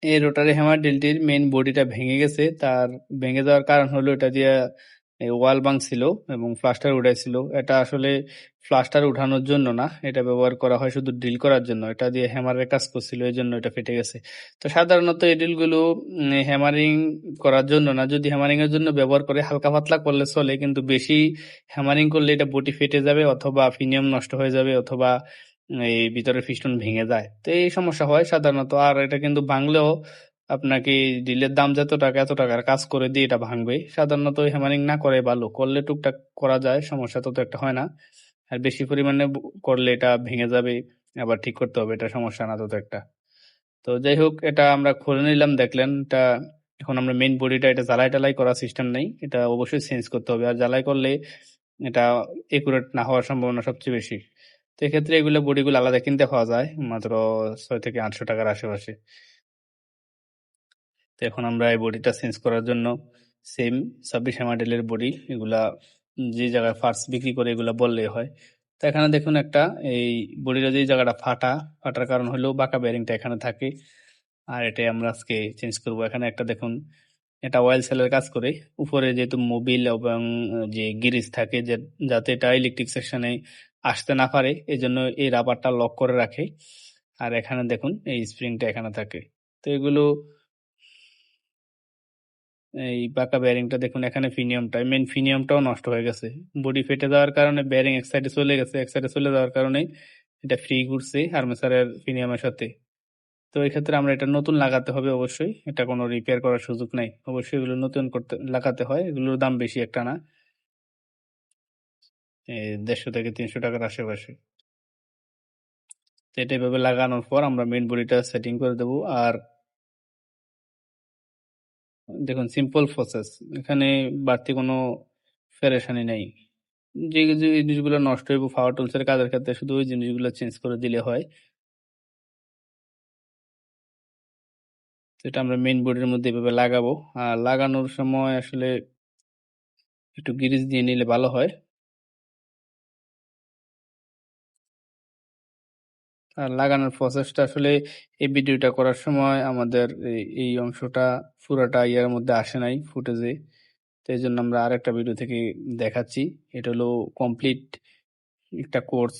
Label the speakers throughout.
Speaker 1: এই rotary hammer ড্রিলটির main বডিটা ভেঙে গেছে। তার ভেঙে যাওয়ার কারণ হলো এটা দিয়ে ওয়াল ভাঙছিল এবং প্লাস্টার উঠাইছিল। এটা আসলে প্লাস্টার উঠানোর জন্য না, এটা ব্যবহার করা হয় শুধু ড্রিল করার জন্য। এটা দিয়ে হ্যামারের কাজ করছিল, এই জন্য এটা ফেটে গেছে। তো সাধারণত এই ড্রিলগুলো হ্যামারিং করার জন্য না, যদি হ্যামারিং এর জন্য ব্যবহার করে হালকা পাতলা করলে চলে, কিন্তু বেশি হ্যামারিং করলে এটা বডি ফেটে যাবে অথবা ফিনিয়াম নষ্ট হয়ে যাবে অথবা এই ভিতরের পিস্টন ভেঙে যায়। তো এই সমস্যা হয় সাধারণত। আর এটা কিন্তু ভাঙলেও আপনাকে ডিলের দাম যত টাকা এত টাকার কাজ করে দিয়ে এটা ভাঙবে। সাধারণত হ্যামারিং না করে ভালো, করলে টুকটাক করা যায়, সমস্যা তত একটা হয় না। আর বেশি পরিমাণে করলে এটা ভেঙে যাবে, আবার ঠিক করতে হবে, এটা সমস্যা না তত একটা। তো যাই হোক, এটা আমরা খুলে নিলাম, দেখলেন এটা। এখন আমরা মেইন বডিটা, এটা জ্বালাই টালাই করার সিস্টেম নেই, এটা অবশ্যই চেঞ্জ করতে হবে। আর জ্বালাই করলে এটা একুরেট না হওয়ার সম্ভাবনা সবচেয়ে বেশি। তো এক্ষেত্রে এগুলো বডিগুলো আলাদা কিনতে পাওয়া যায় মাত্র 600 থেকে 800 টাকার আশেপাশে। তো এখন আমরা এই বডিটা চেঞ্জ করার জন্য সেম 26 মডেলের বডি, এগুলা যে জায়গায় পার্টস বিক্রি করে এগুলা বললেই হয়। তো এখানে দেখুন একটা এই বডিটা যে জায়গাটা ফাটার কারণ হলো বাঁকা বেয়ারিংটা এখানে থাকে, আর এটাই আমরা আজকে চেঞ্জ করব। এখানে একটা দেখুন, এটা অয়েল সেলের কাজ করে। উপরে যেহেতু মোবিল এবং যে গিরিজ থাকে, যাতে এটা ইলেকট্রিক সেকশনে আসতে না পারে, এই জন্য এই রাবারটা লক করে রাখে। আর এখানে দেখুন এই স্প্রিংটা এখানে থাকে। তো এগুলো এই বাঁকা বেয়ারিংটা দেখুন, এখানে মেন ফিনিয়ামটাও নষ্ট হয়ে গেছে। বডি ফেটে যাওয়ার কারণে বেয়ারিং এক সাইডে চলে গেছে, এক সাইডে চলে যাওয়ার কারণে এটা ফ্রি ঘুরছে আর্মেচারের ফিনিয়ামের সাথে। তো এই ক্ষেত্রে আমরা এটা নতুন লাগাতে হবে অবশ্যই, এটা কোনো রিপেয়ার করার সুযোগ নাই। অবশ্যই এগুলো নতুন লাগাতে হয়, এগুলোর দাম বেশি একটা না, 150 থেকে 300 টাকার আশেপাশে। তো এটা এভাবে লাগানোর পর আমরা মেইন বডিটা সেটিং করে দেবো। আর দেখুন, সিম্পল প্রসেস, এখানে বাড়তি কোনো পেরেশানি নেই। যে যে জিনিসগুলো নষ্ট হইব পাওয়ার টুলস এর কাজের ক্ষেত্রে শুধু ওই জিনিসগুলো চেঞ্জ করে দিলে হয়। তো এটা আমরা মেইন বোর্ডের মধ্যে এভাবে লাগাবো। আর লাগানোর সময় আসলে একটু গিরিজ দিয়ে নিলে ভালো হয়। আর লাগানোর প্রসেসটা আসলে এই ভিডিওটা করার সময় আমাদের এই অংশটা পুরাটা ইয়ার মধ্যে আসে নাই ফুটেজে। তো এই জন্য আমরা আরেকটা ভিডিও থেকে দেখাচ্ছি। এটা হলো কমপ্লিট একটা কোর্স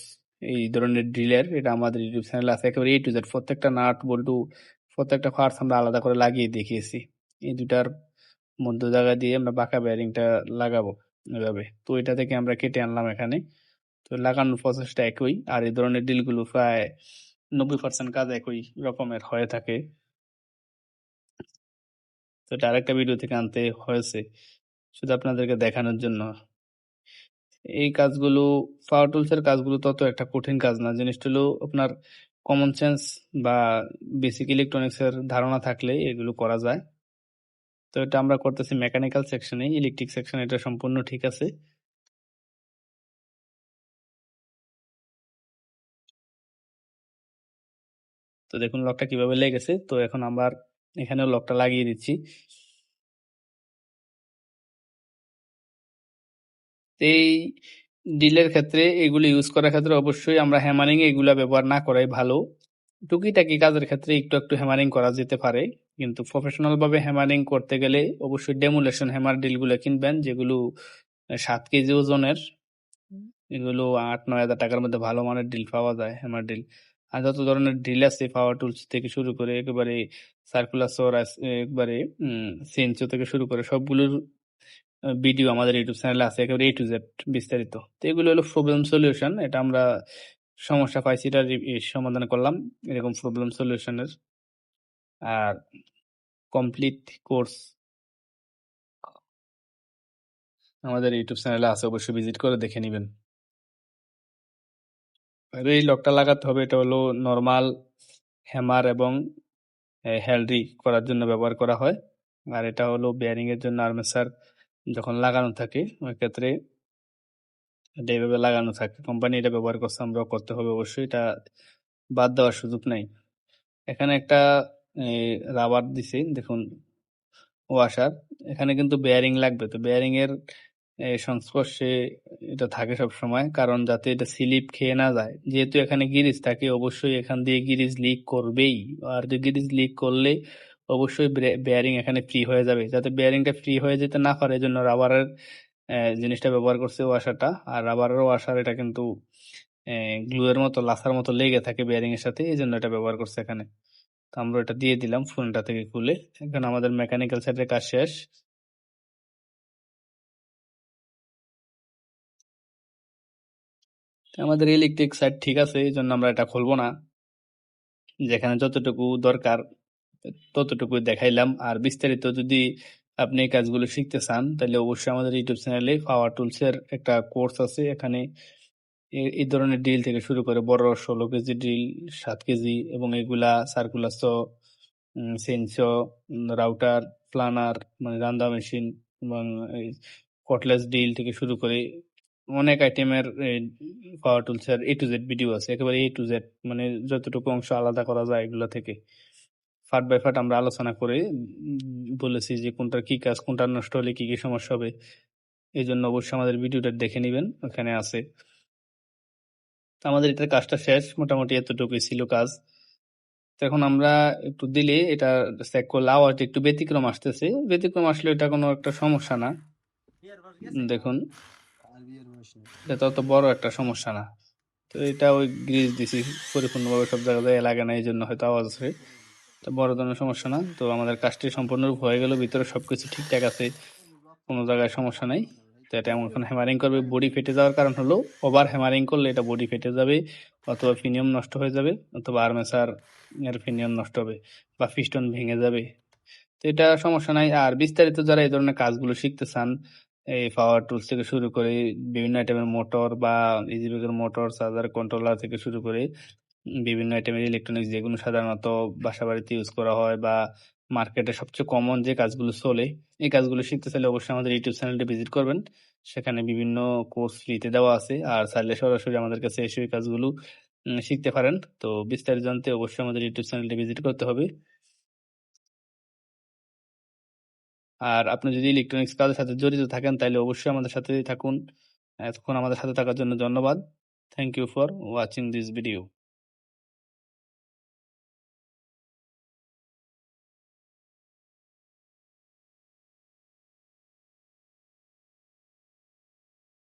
Speaker 1: এই ধরনের ড্রিলের, এটা আমাদের ইউটিউব চ্যানেলে আছে। একেবারে A to Z প্রত্যেকটা নাট বল্টু প্রত্যেকটা পার্টস আমরা আলাদা করে লাগিয়ে দেখিয়েছি। এই দুটার মধ্য জায়গা দিয়ে আমরা বাঁকা বেয়ারিংটা লাগাবো এভাবে। তো এটা থেকে আমরা কেটে আনলাম এখানে। তো লাগানোর প্রসেসটা একই, আর এই ধরনের ডিলগুলো প্রায় 90% কাজ একই রকমের হয়ে থাকে। তো এটা আরেকটা ভিডিও থেকে আনতে হয়েছে শুধু আপনাদেরকে দেখানোর জন্য। এই কাজগুলো, পাওয়ার টুলস এর কাজগুলো তত একটা কঠিন কাজ না। জিনিসটা হলো আপনার কমন সেন্স বা বেসিক ইলেকট্রনিক্স এর ধারণা থাকলে এগুলো করা যায়। তো এটা আমরা করতেছি মেকানিক্যাল সেকশনে, ইলেকট্রিক সেকশন এটা সম্পূর্ণ ঠিক আছে। তো দেখুন লকটা কিভাবে লেগেছে। তো এখন আবার এখানেও লকটা লাগিয়ে দিচ্ছি। এই ডিলের ক্ষেত্রে, এগুলো ইউজ করার ক্ষেত্রে অবশ্যই আমরা হ্যামারিং এগুলা ব্যবহার না করাই ভালো। টুকিটাকি কাজের ক্ষেত্রে একটু একটু হ্যামারিং করা যেতে পারে, কিন্তু প্রফেশনাল ভাবে হ্যামারিং করতে গেলে অবশ্যই ডেমোলেশন হ্যামার ডিলগুলো কিনবেন, যেগুলো 7 কেজি ওজনের। এগুলো 8-9 হাজার টাকার মধ্যে ভালো মানের ডিল পাওয়া যায়, হ্যামার ডিল। আর যত ধরনের ডিল আছে পাওয়ার টুলস থেকে শুরু করে একেবারে সার্কুলার সোর, একবারে সেনচো থেকে শুরু করে সবগুলোর ভিডিও আমাদের ইউটিউব চ্যানেলে আছে, একেবারে A to Z বিস্তারিত। তো এগুলো হলো প্রবলেম সলিউশন, এটা আমরা সমস্যা পাইছি এটা সমাধান করলাম এরকম প্রবলেম সলিউশনের। আর কমপ্লিট কোর্স আমাদের ইউটিউব চ্যানেলে আছে, অবশ্যই ভিজিট করে দেখে নেবেন। আর এই লকটা লাগাতে হবে, এটা হলো নর্মাল হ্যামার এবং হেলডি করার জন্য ব্যবহার করা হয়। আর এটা হলো বেয়ারিং এর জন্য আর্মেচার যখন লাগানো থাকে ওই ক্ষেত্রে এটা এইভাবে লাগানো থাকে। কোম্পানি এটা ব্যবহার করছে, আমরাও করতে হবে অবশ্যই, এটা বাদ দেওয়ার সুযোগ নাই। এখানে একটা রাবার দিছে দেখুন, ওয়াশার। এখানে কিন্তু বেয়ারিং লাগবে, তো বেয়ারিং এর সংস্পর্শে এটা থাকে সব সময়, কারণ যাতে এটা স্লিপ খেয়ে না যায়। যেহেতু এখানে গিরিজ থাকে অবশ্যই এখান দিয়ে গিরিজ লিক করবেই। আর গিরিজ লিক করলে অবশ্যই বেয়ারিং এখানে ফ্রি হয়ে যাবে। যাতে বেয়ারিংটা ফ্রি হয়ে যেতে না পারে এজন্য রাবারের জিনিসটা ব্যবহার করছে ওয়াশারটা। আর রাবারের ওয়াশার এটা কিন্তু গ্লু এর মতো লাসার মতো লেগে থাকে বেয়ারিং এর সাথে, এই জন্য এটা ব্যবহার করছে এখানে। তো আমরা এটা দিয়ে দিলাম ফোনটা থেকে খুলে। এখন আমাদের মেকানিক্যাল সাইডের কাজ শেষ। আমাদের ইলেকট্রিক সাইড ঠিক আছে, এই জন্য আমরা এটা খুলবো না। যেখানে যতটুকু দরকার ততটুকু দেখাইলাম। আর বিস্তারিত যদি আপনি এই কাজগুলো শিখতে চান তাহলে অবশ্যই আমাদের ইউটিউব চ্যানেলে পাওয়ার টুলস এর একটা কোর্স আছে। এখানে এই ধরনের ড্রিল থেকে শুরু করে বড় 16 কেজি ড্রিল, 7 কেজি এবং এগুলা সার্কুলার স, সেনস, রাউটার, প্লানার মানে রান্দা মেশিন এবং কটলেস ড্রিল থেকে শুরু করে অনেক আইটেমের পাওয়ার টুলস এর A to Z ভিডিও আছে, একেবারে A to Z, মানে যতটুকু অংশ আলাদা করা যায় এগুলো থেকে পার্ট বাই পার্ট আমরা আলোচনা করে বলেছি যে কোনটার কি কাজ, কোনটা নষ্ট হলে কি কি সমস্যা হবে। এই জন্য অবশ্যই আমাদের ভিডিওটা দেখে নিবেন, ওখানে আছে। তো আমাদের এটার কাজটা শেষ, মোটামুটি এতটুকুই ছিল কাজ। তো এখন আমরা একটু দিলে এটা চেক করলে আওয়াজটা একটু ব্যতিক্রম আসতেছে। ব্যতিক্রম আসলে এটা কোনো একটা সমস্যা না। দেখুন এটা অত বড় একটা সমস্যা না। তো এটা ওই গ্রিজ দিছি পরিপূর্ণভাবে, সব জায়গায় লাগে না, এই জন্য হয়তো আওয়াজ আসে। তো বড় ধরনের সমস্যা না। তো আমাদের কাজটি সম্পূর্ণরূপ হয়ে গেল, ভিতরে সবকিছু ঠিকঠাক আছে, কোনো জায়গায় সমস্যা নাই। তো এটা এখন হ্যামারিং করবে। বডি ফেটে যাওয়ার কারণ হলো ওভার হ্যামারিং করলে এটা বডি ফেটে যাবে, অথবা ফিনিয়ম নষ্ট হয়ে যাবে, অথবা আর্মেচার এর ফিনিয়ম নষ্ট হবে, বা পিস্টন ভেঙে যাবে। তো এটা সমস্যা নাই। আর বিস্তারিত যারা এই ধরনের কাজগুলো শিখতে চান, এই পাওয়ার টুলস থেকে শুরু করে বিভিন্ন আইটেমের মোটর বা ইজিবেগের মোটর, চার্জার, কন্ট্রোলার থেকে শুরু করে বিভিন্ন আইটেমের ইলেকট্রনিক্স যেগুলো সাধারণত বাসা বাড়িতে ইউজ করা হয় বা মার্কেটে সবচেয়ে কমন যে কাজগুলো চলে, এই কাজগুলো শিখতে চাইলে অবশ্যই আমাদের ইউটিউব চ্যানেলটি ভিজিট করবেন। সেখানে বিভিন্ন কোর্স ফ্রিতে দেওয়া আছে, আর চাইলে সরাসরি আমাদের কাছে এসে এই কাজগুলো শিখতে পারেন। তো বিস্তারিত জানতে অবশ্যই আমাদের ইউটিউব চ্যানেলটি ভিজিট করতে হবে। আর আপনি যদি ইলেকট্রনিক্স কাজের সাথে জড়িত থাকেন তাহলে অবশ্যই আমাদের সাথেই থাকুন। এতক্ষণ আমাদের সাথে থাকার জন্য ধন্যবাদ। Thank you for watching this video.